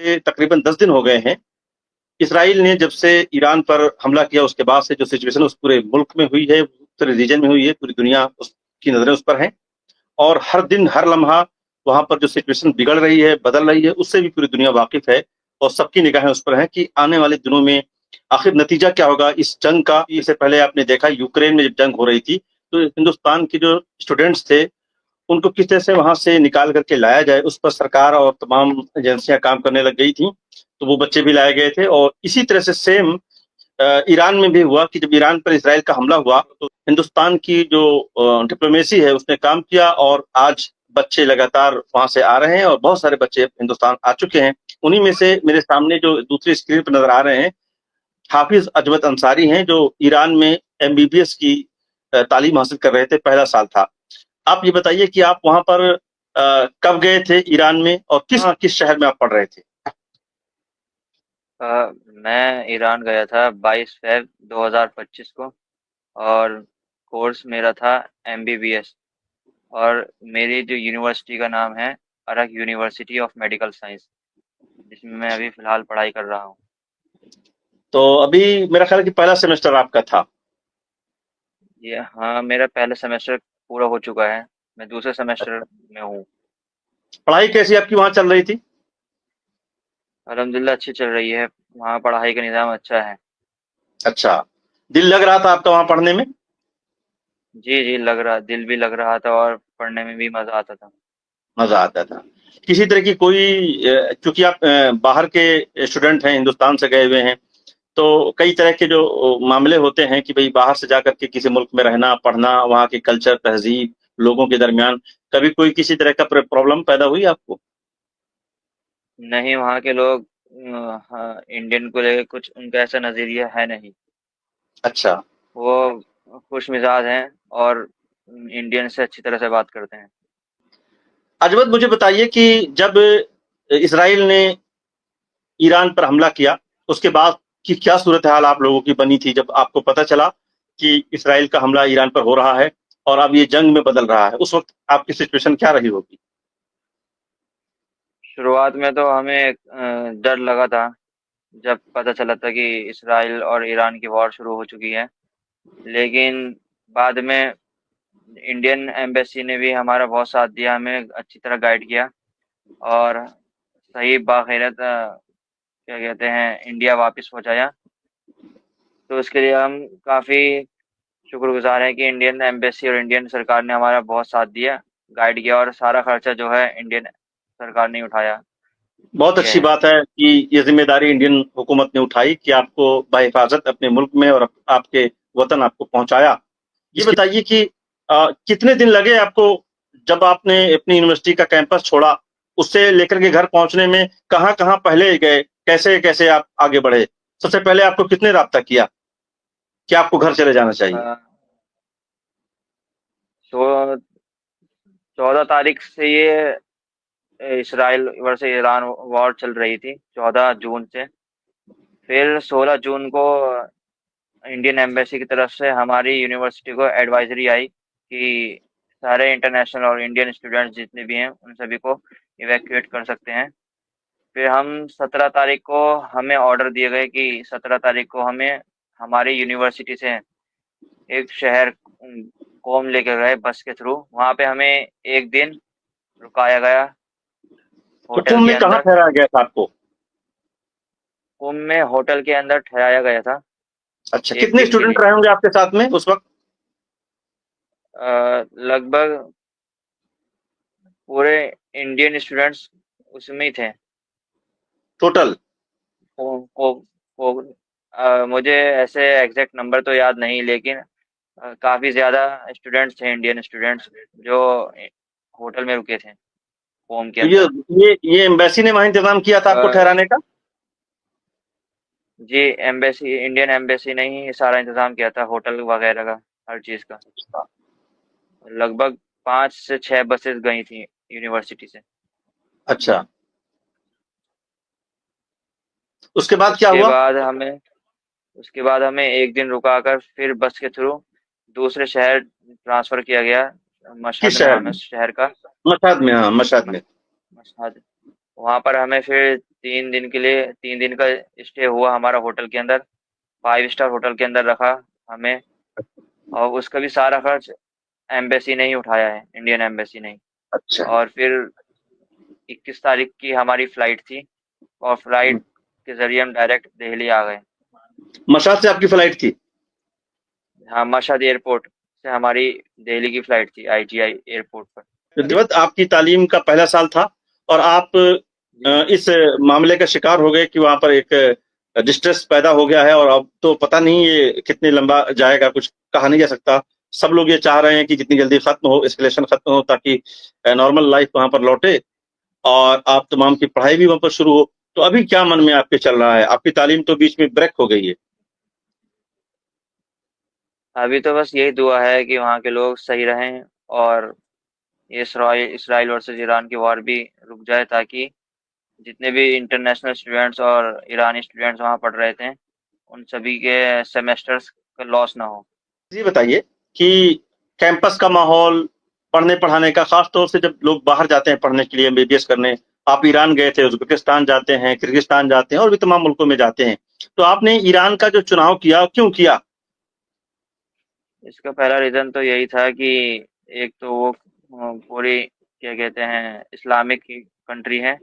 से तकरीबन 10 दिन हो गए हैं। इसराइल ने जब से ईरान पर हमला किया उसके बाद से जो सिचुएशन उस पूरे मुल्क में हुई है, पूरे रीजन में हुई है, पूरी दुनिया उसकी नजरें उस पर हैं और हर दिन हर लम्हा वहां पर जो सिचुएशन बिगड़ रही है, बदल रही है, उससे भी पूरी दुनिया वाकिफ है और सबकी निगाहें उस पर हैं कि आने वाले दिनों में आखिर नतीजा क्या होगा इस जंग का। इससे पहले आपने देखा यूक्रेन में जब जंग हो रही थी तो हिंदुस्तान के जो स्टूडेंट्स थे उनको किस तरह से वहां से निकाल करके लाया जाए उस पर सरकार और तमाम एजेंसियां काम करने लग गई थी। तो वो बच्चे भी लाए गए थे और इसी तरह से सेम ईरान में भी हुआ कि जब ईरान पर इसराइल का हमला हुआ तो हिंदुस्तान की जो डिप्लोमेसी है उसने काम किया और आज बच्चे लगातार वहां से आ रहे हैं और बहुत सारे बच्चे हिंदुस्तान आ चुके हैं। उन्हीं में से मेरे सामने जो दूसरी स्क्रीन पर नजर आ रहे हैं हाफिज अजमत अंसारी हैं जो ईरान में एमबीबीएस की तालीम हासिल कर रहे थे, पहला साल था। आप ये बताइए कि आप वहां पर कब गए थे ईरान में और किस किस शहर में आप पढ़ रहे थे? मैं ईरान गया था 22 फ़रवरी 2025 को। और कोर्स मेरा था एमबीबीएस। और मेरी जो यूनिवर्सिटी का नाम है अरक यूनिवर्सिटी ऑफ मेडिकल साइंस, जिसमें मैं अभी फ़िलहाल पढ़ाई कर रहा हूँ। तो अभी मेरा ख्याल है कि पहला सेमेस्टर आपका था। ये हाँ, मेरा पहला सेमेस्टर पूरा हो चुका है। मैं दूसरे सेमेस्टर में हूँ। पढ़ाई कैसी आपकी वहां चल रही थी? अल्हम्दुलिल्लाह अच्छी चल रही है। वहाँ पढ़ाई का निज़ाम अच्छा है। अच्छा, दिल लग रहा था आपका वहां पढ़ने में? जी जी, दिल भी लग रहा था और पढ़ने में भी मज़ा आता था। मजा आता था? किसी तरह की कोई क्योंकि आप बाहर के स्टूडेंट हैं, हिंदुस्तान से गए हुए हैं, तो कई तरह के जो मामले होते हैं कि भाई बाहर से जाकर के किसी मुल्क में रहना, पढ़ना, वहाँ के कल्चर, तहजीब, लोगों के दरमियान कभी कोई किसी तरह का प्रॉब्लम पैदा हुई आपको? नहीं, वहाँ के लोग हाँ, इंडियन को लेकर कुछ उनका ऐसा नज़रिया है नहीं। अच्छा। वो खुश मिजाज हैं और इंडियन से अच्छी तरह से बात करते हैं। अजमत मुझे बताइए कि जब इसराइल ने ईरान पर हमला किया उसके बाद की क्या सूरत हाल आप लोगों की बनी थी जब आपको पता चला कि इसराइल का हमला ईरान पर हो रहा है और अब ये जंग में बदल रहा है, उस वक्त आपकी सिचुएशन क्या रही होगी? शुरुआत में तो हमें डर लगा था जब पता चला था कि इसराइल और ईरान की वॉर शुरू हो चुकी है। लेकिन बाद में इंडियन एम्बेसी ने भी हमारा बहुत साथ दिया, हमें अच्छी तरह गाइड किया और सही बाखैरत क्या कहते हैं इंडिया वापस पहुंचाया। तो उसके लिए हम काफ़ी शुक्रगुजार हैं कि इंडियन एम्बेसी और इंडियन सरकार ने हमारा बहुत साथ दिया, गाइड किया और सारा खर्चा जो है इंडियन सरकार ने उठाया। बहुत ये अच्छी है। बात है कि ये जिम्मेदारी इंडियन हुकूमत ने उठाई कि आपको बहिफाजत अपने मुल्क में और आपके वतन आपको पहुंचाया। ये बताइए कि कितने दिन लगे आपको जब आपने अपनी यूनिवर्सिटी का कैंपस छोड़ा, उससे लेकर के घर पहुंचने में? कहाँ कहाँ पहले गए, कैसे कैसे आप आगे बढ़े? सबसे पहले आपको कितने राब्ता किया कि आपको घर चले जाना चाहिए? अ, सो 14 तारीख से ये इसराइल वर्सेस ईरान वॉर चल रही थी, 14 जून से। फिर 16 जून को इंडियन एम्बेसी की तरफ से हमारी यूनिवर्सिटी को एडवाइजरी आई कि सारे इंटरनेशनल और इंडियन स्टूडेंट्स जितने भी हैं उन सभी को इवैक्यूएट कर सकते हैं। फिर हम 17 तारीख को हमें ऑर्डर दिए गए कि 17 तारीख को हमें हमारी यूनिवर्सिटी से एक शहर कोम लेकर गए बस के थ्रू। वहाँ पे हमें एक दिन रुकाया गया तो होटल कुंभ के में कहाँ अंदर। ठहराया गया था आपको? कुंभ में होटल के अंदर ठहराया गया था अच्छा, एक कितने दिन के स्टूडेंट लिए। रहे होंगे आपके साथ में उस वक्त? लगभग पूरे इंडियन स्टूडेंट्स उसमें ही थे। टोटल? मुझे ऐसे एग्जैक्ट नंबर तो याद नहीं, लेकिन काफ़ी ज़्यादा स्टूडेंट्स थे, इंडियन स्टूडेंट्स जो होटल में रुके थे होम के तो अंदर। ये एम्बेसी ने वहां इंतजाम किया था आपको अ, ठहराने का? जी, एम्बेसी इंडियन एम्बेसी ने ही सारा इंतज़ाम किया था होटल वगैरह का, हर चीज़ का। लगभग 5 से 6 बसेस गई थी यूनिवर्सिटी से। अच्छा, उसके बाद क्या उसके हुआ? बाद हमें उसके बाद हमें एक दिन रुकाकर फिर बस के थ्रू दूसरे शहर ट्रांसफ़र किया गया। किस मशहद शहर नाम है में? उस शहर का। मशहद में? हाँ, मशहद म- में। मशहद। वहाँ पर हमें फिर 3 दिन का स्टे हुआ हमारा होटल के अंदर, 5 स्टार होटल के अंदर रखा हमें, और उसका भी सारा खर्च एम्बेसी ने ही उठाया है, इंडियन एम्बेसी ने ही। अच्छा। और फिर 21 तारीख की हमारी फ्लाइट थी, और फ्लाइट के जरिए हम डायरेक्ट दिल्ली आ गए। मशहद से आपकी फ्लाइट थी? हाँ, मशहद एयरपोर्ट से हमारी दिल्ली की फ्लाइट थी, आईजीआई एयरपोर्ट पर। दिवत आपकी तालीम का पहला साल था और आप इस मामले का शिकार हो गए कि वहां पर एक डिस्ट्रेस पैदा हो गया है और अब तो पता नहीं ये कितने लंबा जाएगा, कुछ कहा नहीं जा सकता। सब लोग ये चाह रहे हैं कि जितनी जल्दी खत्म हो, एस्केलेशन खत्म हो, ताकि नॉर्मल लाइफ वहां पर लौटे और आप तमाम की पढ़ाई भी वहां पर शुरू हो। तो अभी क्या मन में आपके चल रहा है? आपकी तालीम तो बीच में ब्रेक हो गई है। अभी तो बस यही दुआ है कि वहाँ के लोग सही रहें, और ये इसराइल वर्सेस ईरान की वॉर भी रुक जाए, ताकि जितने भी इंटरनेशनल स्टूडेंट्स और ईरानी स्टूडेंट्स वहाँ पढ़ रहे थे, उन सभी के सेमेस्टर्स का लॉस ना हो। ये बताइए कि कैंपस का माहौल, पढ़ने पढ़ाने का, खास तौर से जब लोग बाहर जाते हैं पढ़ने के लिए, एमबीबीएस करने, आप ईरान गए थे, उज्बेकिस्तान जाते हैं, किर्गिस्तान जाते हैं और भी तमाम मुल्कों में जाते हैं, तो आपने ईरान का जो चुनाव किया, क्यों किया? इसका पहला रीज़न तो यही था कि एक तो वो पूरी क्या कहते हैं इस्लामिक कंट्री है,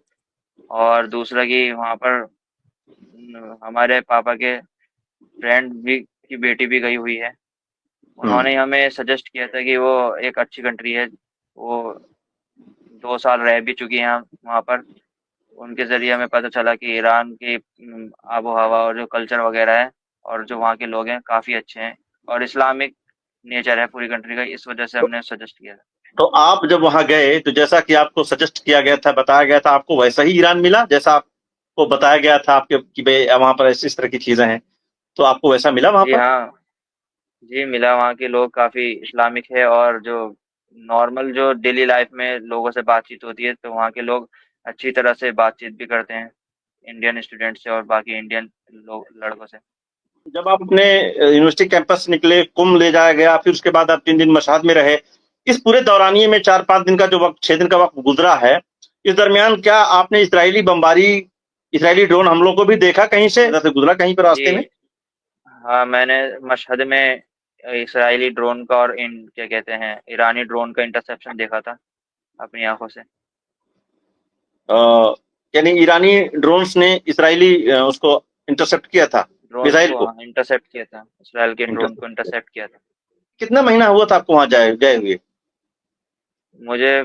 और दूसरा कि वहाँ पर हमारे पापा के फ्रेंड भी की बेटी भी गई हुई है। उन्होंने हमें सजेस्ट किया था कि वो एक अच्छी कंट्री है, वो 2 साल रह भी चुकी हैं वहाँ पर। उनके ज़रिए हमें पता चला कि ईरान की आबो हवा और जो कल्चर वगैरह है, और जो वहाँ के लोग हैं काफ़ी अच्छे हैं, और इस्लामिक नेचर है पूरी कंट्री का, इस वजह से हमने सजेस्ट किया था। तो आप जब वहां गए तो जैसा कि आपको सजेस्ट किया गया था, बताया गया था, आपको वैसा ही ईरान मिला जैसा आपको बताया गया था आपके कि भाई वहां पर इस तरह की चीजें हैं, तो आपको वैसा मिला वहां जी पर? हाँ, जी मिला। वहाँ के लोग काफ़ी इस्लामिक है, और जो नॉर्मल जो डेली लाइफ में लोगों से बातचीत होती है, तो वहाँ के लोग अच्छी तरह से बातचीत भी करते हैं इंडियन स्टूडेंट से और बाकी इंडियन लोग लड़कों से। जब आप अपने यूनिवर्सिटी कैंपस से निकले, कुम ले जाया गया, फिर उसके बाद आप 3 दिन मशहद में रहे, इस पूरे दौरानिये में 4-5 दिन का जो वक्त, 6 दिन का वक्त गुजरा है, इस दरमियान क्या आपने इजरायली बमबारी, इजरायली ड्रोन हमलों को भी देखा? कहीं से इधर से गुजरा कहीं पर रास्ते जी में? हाँ, मैंने मशहद में इसराइली ड्रोन का और इन क्या कहते हैं ईरानी ड्रोन का इंटरसेप्शन देखा था अपनी आंखों से। यानी ईरानी ड्रोन्स ने इजरायली उसको इंटरसेप्ट किया था, ड्रोन मिसाइल को को। इंटरसेप्ट किया था, इसराइल के ड्रोन को इंटरसेप्ट किया। इंटरसेप्ट किया था। कितना महीना हुआ था आपको वहां गए हुए? मुझे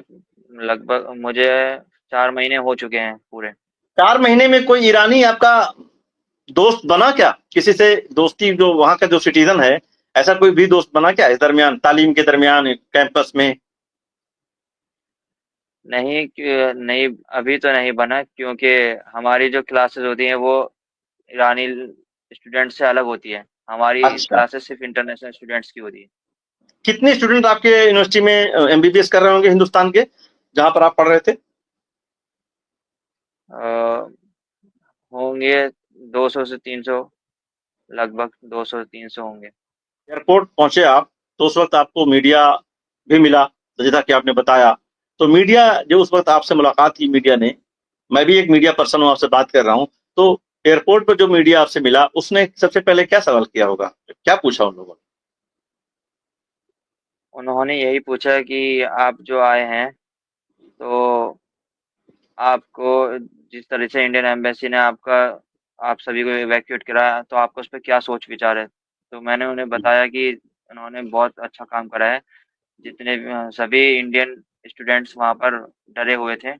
मुझे 4 महीने हो चुके हैं पूरे। 4 महीने में कोई ईरानी आपका दोस्त बना क्या? किसी से दोस्ती, जो वहां का जो सिटीजन है, ऐसा कोई भी दोस्त बना क्या इस दरमियान, तालीम के दरमियान, कैंपस में? नहीं, अभी तो नहीं बना, क्योंकि हमारी जो क्लासेस होती हैं वो ईरानी स्टूडेंट से अलग होती है। हमारी अच्छा। क्लासेस सिर्फ इंटरनेशनल स्टूडेंट्स की होती है। कितने स्टूडेंट आपके यूनिवर्सिटी में एमबीबीएस कर रहे होंगे हिंदुस्तान के, जहां पर आप पढ़ रहे थे? अ, होंगे 200 से 300, लगभग 200 से 300 होंगे। एयरपोर्ट पहुंचे आप, तो उस वक्त आपको मीडिया भी मिला, जैसा कि आपने बताया। तो मीडिया, जो उस वक्त आपसे मुलाकात की मीडिया ने, मैं भी एक मीडिया पर्सन हूं, आपसे बात कर रहा हूं, तो एयरपोर्ट पर जो मीडिया आपसे मिला, उसने सबसे पहले क्या सवाल किया होगा, क्या पूछा उन लोगों ने? उन्होंने यही पूछा कि आप जो आए हैं, तो आपको जिस तरह से इंडियन एम्बेसी ने आप सभी को इवैक्यूएट कराया, तो आपको उस पर क्या सोच विचार है। तो मैंने उन्हें बताया कि उन्होंने बहुत अच्छा काम करा है। जितने भी सभी इंडियन स्टूडेंट्स वहाँ पर डरे हुए थे,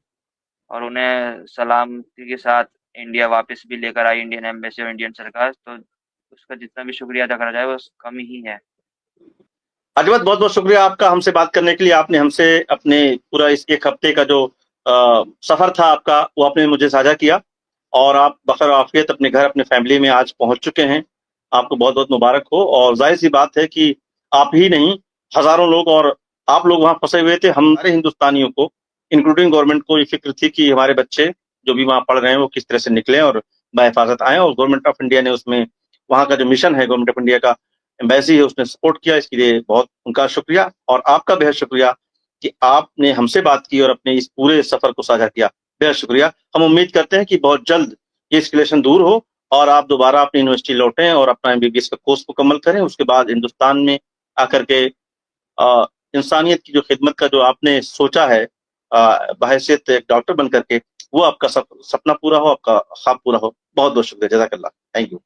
और उन्हें सलामती के साथ इंडिया वापस भी लेकर आई इंडियन एम्बेसी और इंडियन सरकार, तो उसका जितना भी शुक्रिया अदा करा जाए वो कम ही है। अजमत, बहुत बहुत शुक्रिया आपका हमसे बात करने के लिए। आपने हमसे अपने पूरा इस एक हफ्ते का जो सफर था आपका, वो आपने मुझे साझा किया, और आप बखैर आफियत अपने घर, अपने फैमिली में आज पहुंच चुके हैं। आपको बहुत बहुत मुबारक हो। और जाहिर सी बात है कि आप ही नहीं, हजारों लोग और आप लोग वहां फंसे हुए थे। हमारे हिंदुस्तानियों को, इंक्लूडिंग गवर्नमेंट को, ये फिक्र थी कि हमारे बच्चे जो भी वहां पढ़ रहे हैं वो किस तरह से निकले और बहिफाजत आए। और गवर्नमेंट ऑफ इंडिया ने उसमें, वहां का जो मिशन है गवर्नमेंट ऑफ इंडिया का, एम्बेसी है, उसने सपोर्ट किया। इसके लिए बहुत उनका शुक्रिया, और आपका बेहद शुक्रिया कि आपने हमसे बात की और अपने इस पूरे सफर को साझा किया। बेहद शुक्रिया। हम उम्मीद करते हैं कि बहुत जल्द ये एस्केलेशन दूर हो और आप दोबारा अपनी यूनिवर्सिटी लौटें और अपना एमबीबीएस का कोर्स मुकम्मल करें। उसके बाद हिंदुस्तान में आकर के इंसानियत की जो खिदमत का जो आपने सोचा है बहैसियत एक डॉक्टर बन करके, वो आपका सपना पूरा हो, आपका ख्वाब पूरा हो। बहुत बहुत शुक्रिया। जज़ाकल्लाह। Thank you.